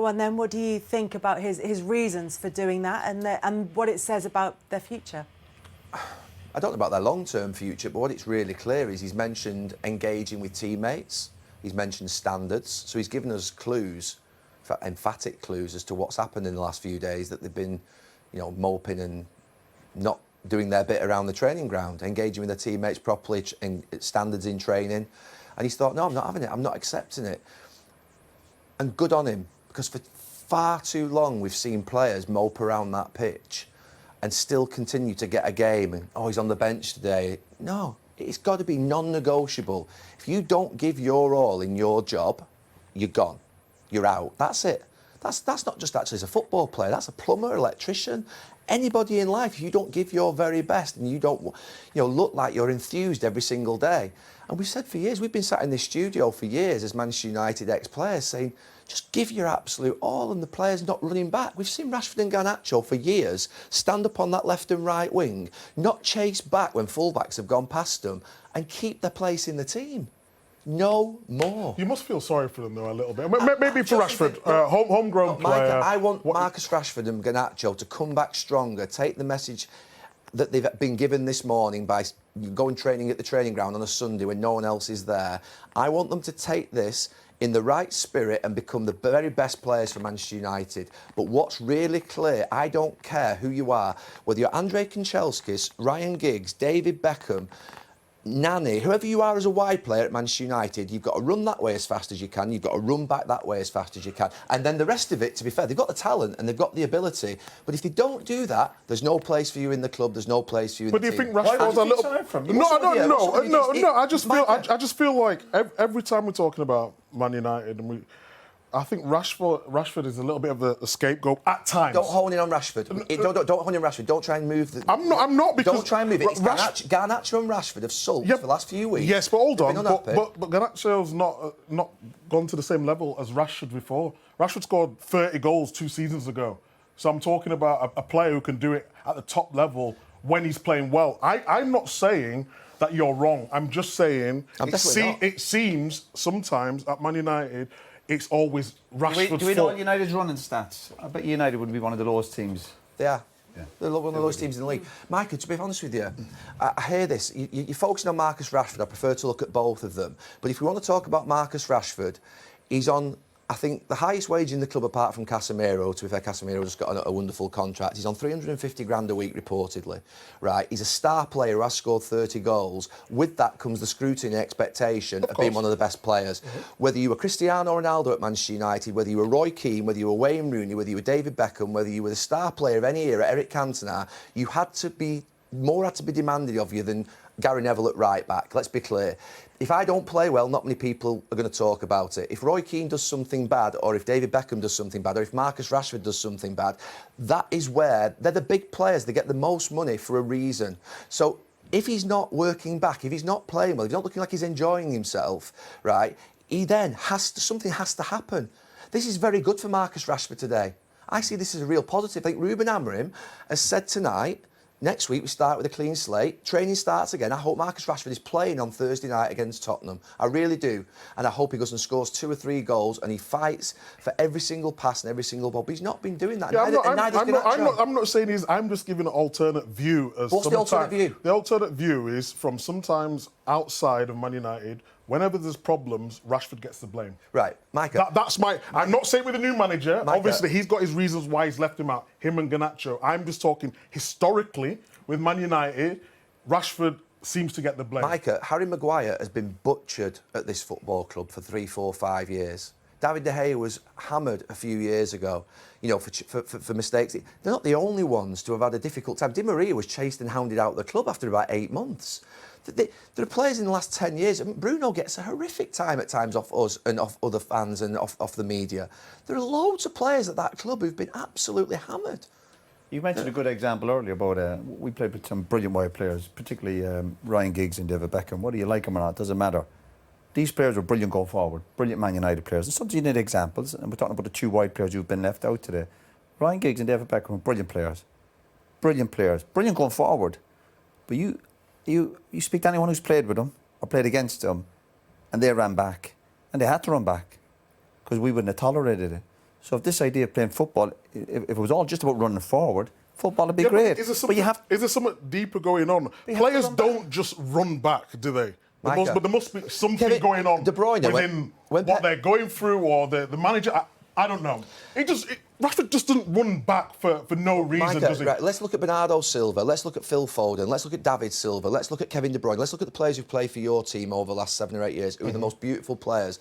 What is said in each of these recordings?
Go on then, what do you think about his reasons for doing that and what it says about their future? I don't know about their long-term future, but what it's really clear is he's mentioned engaging with teammates, he's mentioned standards, so he's given us clues, emphatic clues as to what's happened in the last few days, that they've been, moping and not doing their bit around the training ground, engaging with their teammates properly, standards in training. And he's thought, no, I'm not having it, I'm not accepting it. And good on him, because for far too long we've seen players mope around that pitch and still continue to get a game and, he's on the bench today. No, it's got to be non-negotiable. If you don't give your all in your job, you're gone. You're out. That's it. That's not just actually as a football player, that's a plumber, electrician, anybody in life. You don't give your very best and you don't look like you're enthused every single day. And we've said for years, we've been sat in this studio for years as Manchester United ex-players saying, just give your absolute all, and the players not running back. We've seen Rashford and Garnacho for years stand up on that left and right wing, not chase back when fullbacks have gone past them, and keep their place in the team. No more. You must feel sorry for them, though, a little bit. Maybe for Rashford, homegrown player. I want Marcus Rashford and Garnacho to come back stronger, take the message that they've been given this morning by going training at the training ground on a Sunday when no one else is there. I want them to take this in the right spirit and become the very best players for Manchester United. But what's really clear, I don't care who you are, whether you're Andrei Kanchelskis, Ryan Giggs, David Beckham, Nani, whoever you are as a wide player at Manchester United, you've got to run that way as fast as you can, you've got to run back that way as fast as you can. And then the rest of it, to be fair, they've got the talent and they've got the ability. But if they don't do that, there's no place for you in the club, there's no place for you in the team. But do you think Rashford's a little... No, I just feel like every time we're talking about Man United and I think Rashford is a little bit of a scapegoat at times. Don't hone in on Rashford. Don't hone in on Rashford. Don't try and move the... I'm not because... Don't try and move it. Garnacho and Rashford have sulked for the last few weeks. Yes, but hold on. But Garnacho's not gone to the same level as Rashford before. Rashford scored 30 goals 2 seasons ago. So I'm talking about a player who can do it at the top level when he's playing well. I'm not saying that you're wrong. I'm just saying it seems sometimes at Man United... It's always Rashford's Do we know United's running stats? I bet United would be one of the lowest teams. They are. Yeah. They're one of the lowest teams in the league. Michael, to be honest with you, I hear this. You're focusing on Marcus Rashford. I prefer to look at both of them. But if we want to talk about Marcus Rashford, he's on, I think, the highest wage in the club apart from Casemiro. To be fair, Casemiro just got a wonderful contract. He's on 350 grand a week, reportedly. Right? He's a star player who has scored 30 goals. With that comes the scrutiny and expectation of being one of the best players. Mm-hmm. Whether you were Cristiano Ronaldo at Manchester United, whether you were Roy Keane, whether you were Wayne Rooney, whether you were David Beckham, whether you were the star player of any era, Eric Cantona, more had to be demanded of you than Gary Neville at right back. Let's be clear. If I don't play well, not many people are going to talk about it. If Roy Keane does something bad, or if David Beckham does something bad, or if Marcus Rashford does something bad, that is where they're the big players. They get the most money for a reason. So if he's not working back, if he's not playing well, if he's not looking like he's enjoying himself, right, he then something has to happen. This is very good for Marcus Rashford today. I see this as a real positive. I think Ruben Amorim has said tonight, next week we start with a clean slate. Training starts again. I hope Marcus Rashford is playing on Thursday night against Tottenham. I really do. And I hope he goes and scores 2 or 3 goals and he fights for every single pass and every single ball. But he's not been doing that. Yeah, I'm not saying he's... I'm just giving an alternate view. What's the alternate view? The alternate view is from sometimes outside of Man United, whenever there's problems, Rashford gets the blame. Right, Micah. That's my... I'm not saying with the new manager. Micah. Obviously, he's got his reasons why he's left him out, him and Garnacho. I'm just talking historically with Man United, Rashford seems to get the blame. Micah, Harry Maguire has been butchered at this football club for 3, 4, 5 years. David De Gea was hammered a few years ago, for mistakes. They're not the only ones to have had a difficult time. Di Maria was chased and hounded out of the club after about 8 months. There are players in the last 10 years. Bruno gets a horrific time at times off us and off other fans and off the media. There are loads of players at that club who've been absolutely hammered. You mentioned a good example earlier about we played with some brilliant wide players, particularly Ryan Giggs and David Beckham. Whether you like them or not, doesn't matter. These players are brilliant going forward, brilliant Man United players. And sometimes you need examples, and we're talking about the 2 wide players who've been left out today. Ryan Giggs and David Beckham are brilliant players, brilliant going forward. But you speak to anyone who's played with them or played against them, and they ran back, and they had to run back because we wouldn't have tolerated it. So if this idea of playing football, if it was all just about running forward, football would be great. Is there something deeper going on? Players don't just run back, do they? But there must be something going on De Bruyne, within what they're going through, or the manager. I don't know. Rashford just doesn't run back for no reason, does he? Right, let's look at Bernardo Silva, let's look at Phil Foden, let's look at David Silva, let's look at Kevin De Bruyne, let's look at the players who've played for your team over the last 7 or 8 years, who are the most beautiful players,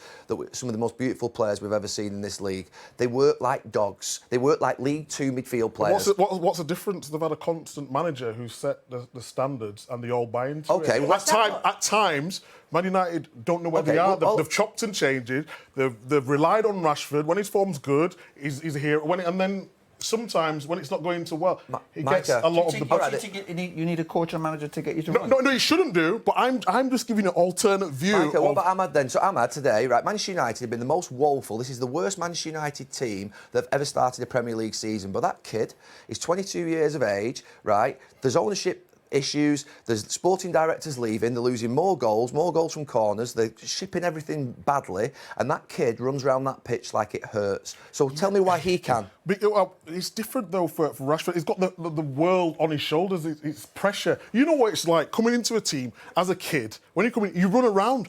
some of the most beautiful players we've ever seen in this league. They work like dogs. They work like League Two midfield players. What's the difference? They've had a constant manager who set the standards and they all buy into it. Well, at times, Man United don't know where they are. They've chopped and changed it. They've relied on Rashford. When his form's good, he's here. And then sometimes when it's not going so well, he gets a lot of the blame. Do you think you need a coach and manager to get you to run? No, you shouldn't do. But I'm just giving an alternate view. Micah, what about Ahmad then? So Ahmad today, right? Manchester United have been the most woeful. This is the worst Manchester United team that have ever started a Premier League season. But that kid is 22 years of age, right? There's ownership issues, there's sporting directors leaving, they're losing more goals from corners, they're shipping everything badly, and that kid runs around that pitch like it hurts. So tell me why he can. It's different though for Rashford. He's got the world on his shoulders. It's pressure. You know what it's like coming into a team as a kid. When you come in, you run around.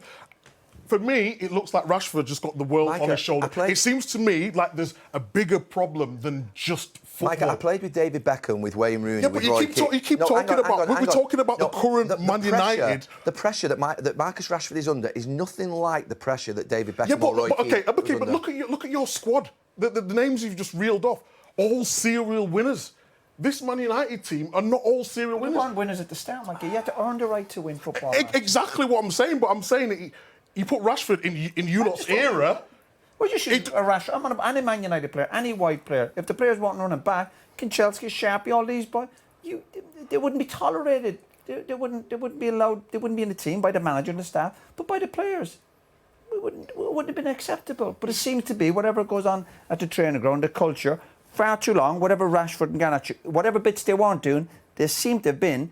For me, it looks like Rashford just got the world on his shoulder. It seems to me like there's a bigger problem than just football. Micah, I played with David Beckham, with Wayne Rooney, but with you Roy keep talking about. We're talking about the current Man United. The pressure that Marcus Rashford is under is nothing like the pressure that David Beckham or Roy Keane was but under. look at your squad. The names you've just reeled off, all serial winners. This Man United team are not all serial winners. We weren't winners at the start, Micah. You had to earn the right to win football. Exactly what I'm saying, but I'm saying that you put Rashford in you lot's era. Well, you should a Rashford. I'm on any Man United player, any white player. If the players weren't running back, Chelsea, Sharpie, all these boys, they wouldn't be tolerated. They wouldn't be allowed. They wouldn't be in the team by the manager and the staff, but by the players. It wouldn't have been acceptable. But it seems to be whatever goes on at the training ground, the culture, far too long. Whatever Rashford and Garnacho, whatever bits they weren't doing, they seem to have been.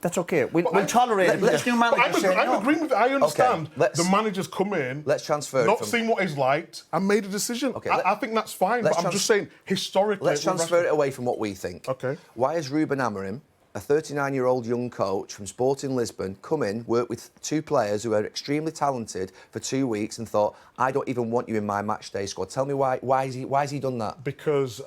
That's okay. We'll tolerate it. This new manager I'm agreeing with it. I understand. The managers come in. Let's transfer. Not seeing what he's liked and made a decision. Okay, I think that's fine. But I'm just saying historically. Let's transfer it away from what we think. Okay. Why has Ruben Amorim, a 39-year-old young coach from Sporting Lisbon, come in, worked with 2 players who are extremely talented for 2 weeks, and thought, I don't even want you in my matchday squad? Tell me why has he done that? Because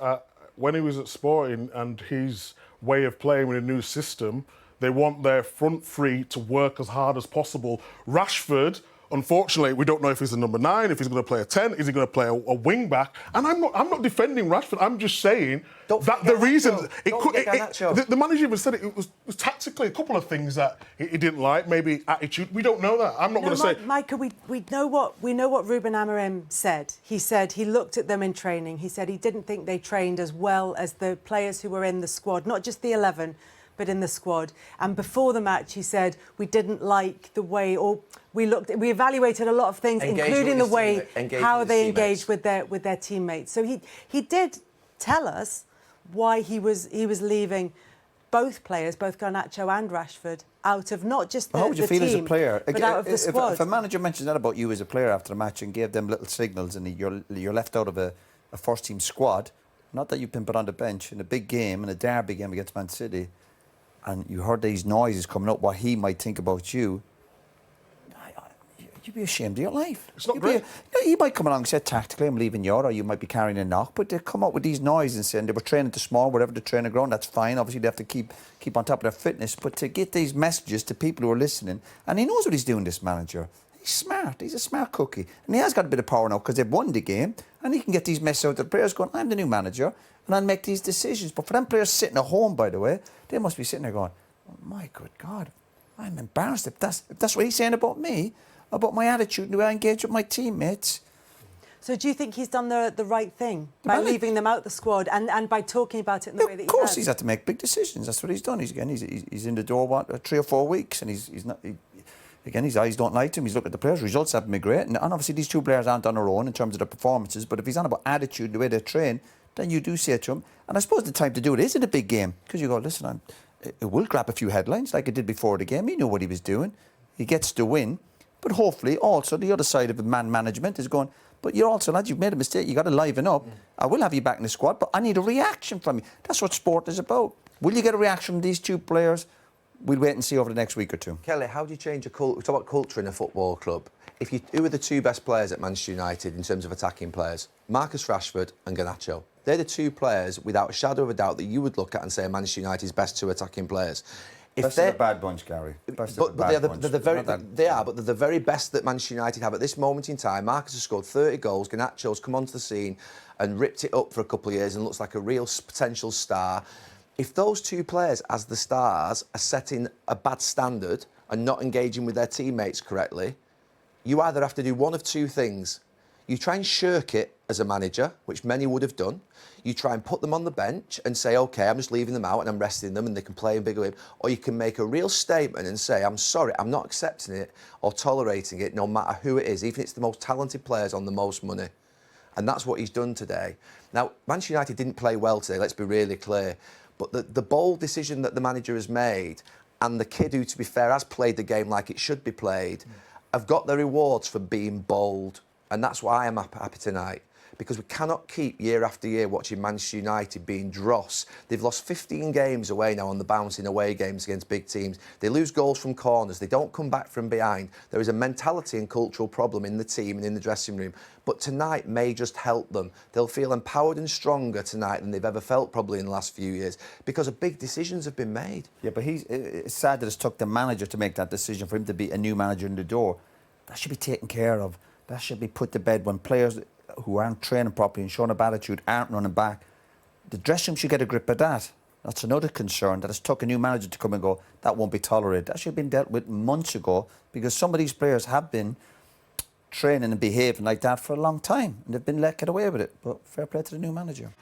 when he was at Sporting and his way of playing with a new system, they want their front three to work as hard as possible. Rashford, unfortunately, we don't know if he's a number 9, if he's going to play a 10, is he going to play a wing back? And I'm not defending Rashford. I'm just saying that the reason the manager even said it was tactically a couple of things that he didn't like, maybe attitude. We don't know that. I'm not going to say. Micah, we know what Ruben Amorim said. He said he looked at them in training. He said he didn't think they trained as well as the players who were in the squad, not just the 11. But in the squad. And before the match, he said we didn't like the way, or we evaluated a lot of things, including the way how they engaged with their teammates. So he did tell us why he was leaving both players, both Garnacho and Rashford, out of not just the team. How would you feel as a player? But out of the squad. If a manager mentions that about you as a player after the match and gave them little signals, and you're left out of a first team squad, not that you've been put on the bench in a big game, in a derby game against Man City, and you heard these noises coming up, what he might think about you, you'd be ashamed of your life. It's not great. He might come along and say, tactically, I'm leaving you, or you might be carrying a knock, but they come up with these noises and saying they were training too small, whatever the training ground, that's fine. Obviously, they have to keep on top of their fitness, but to get these messages to people who are listening, and he knows what he's doing, this manager. He's smart. He's a smart cookie. And he has got a bit of power now because they've won the game, and he can get these messages out to the players going, I'm the new manager, and I'll make these decisions. But for them players sitting at home, by the way, they must be sitting there going, oh, my good God, I'm embarrassed if that's what he's saying about me, about my attitude and the way I engage with my teammates. So do you think he's done the right thing by leaving them out the squad and by talking about it in the way that he has? Of course, he's had to make big decisions. That's what he's done. He's in the door 3 or 4 weeks, and he's not. Again, his eyes don't lie to him. He's looked at the players. Results haven't been great, and obviously these 2 players aren't on their own in terms of their performances. But if he's on about attitude, the way they train, then you do say to him, and I suppose the time to do it is in a big game, because you go, listen, it will grab a few headlines like it did before the game. He knew what he was doing. He gets to win. But hopefully also the other side of man management is going, But you're also, lads, you've made a mistake. You've got to liven up. I will have you back in the squad, but I need a reaction from you. That's what sport is about. Will you get a reaction from these two players? We'll wait and see over the next week or two. Kelly, how do you change a culture? We talk about culture in a football club. Who are the two best players at Manchester United in terms of attacking players? Marcus Rashford and Garnacho. They're the two players, without a shadow of a doubt, that you would look at and say Manchester United's best two attacking players. Best of the bad bunch, Gary. Best of the bad bunch. They're the very best that Manchester United have at this moment in time. Marcus has scored 30 goals. Garnacho's come onto the scene and ripped it up for a couple of years and looks like a real potential star. If those two players, as the stars, are setting a bad standard and not engaging with their teammates correctly, you either have to do one of two things. You try and shirk it as a manager, which many would have done. You try and put them on the bench and say, OK, I'm just leaving them out and I'm resting them and they can play in bigger way. Or you can make a real statement and say, I'm sorry, I'm not accepting it or tolerating it, no matter who it is, even if it's the most talented players on the most money. And that's what he's done today. Now, Manchester United didn't play well today, let's be really clear. But the bold decision that the manager has made, and the kid who, to be fair, has played the game like it should be played, have got their rewards for being bold. And that's why I am happy tonight. Because we cannot keep year after year watching Manchester United being dross. They've lost 15 games away now on the bounce in away games against big teams. They lose goals from corners. They don't come back from behind. There is a mentality and cultural problem in the team and in the dressing room. But tonight may just help them. They'll feel empowered and stronger tonight than they've ever felt probably in the last few years because of big decisions have been made. Yeah, but it's sad that it's took the manager to make that decision for him to be a new manager in the door. That should be taken care of. That should be put to bed when players who aren't training properly and showing a bad attitude aren't running back. The dressing room should get a grip of that. That's another concern, that it's took a new manager to come and go, that won't be tolerated. That should have been dealt with months ago because some of these players have been training and behaving like that for a long time and they've been let get away with it. But fair play to the new manager.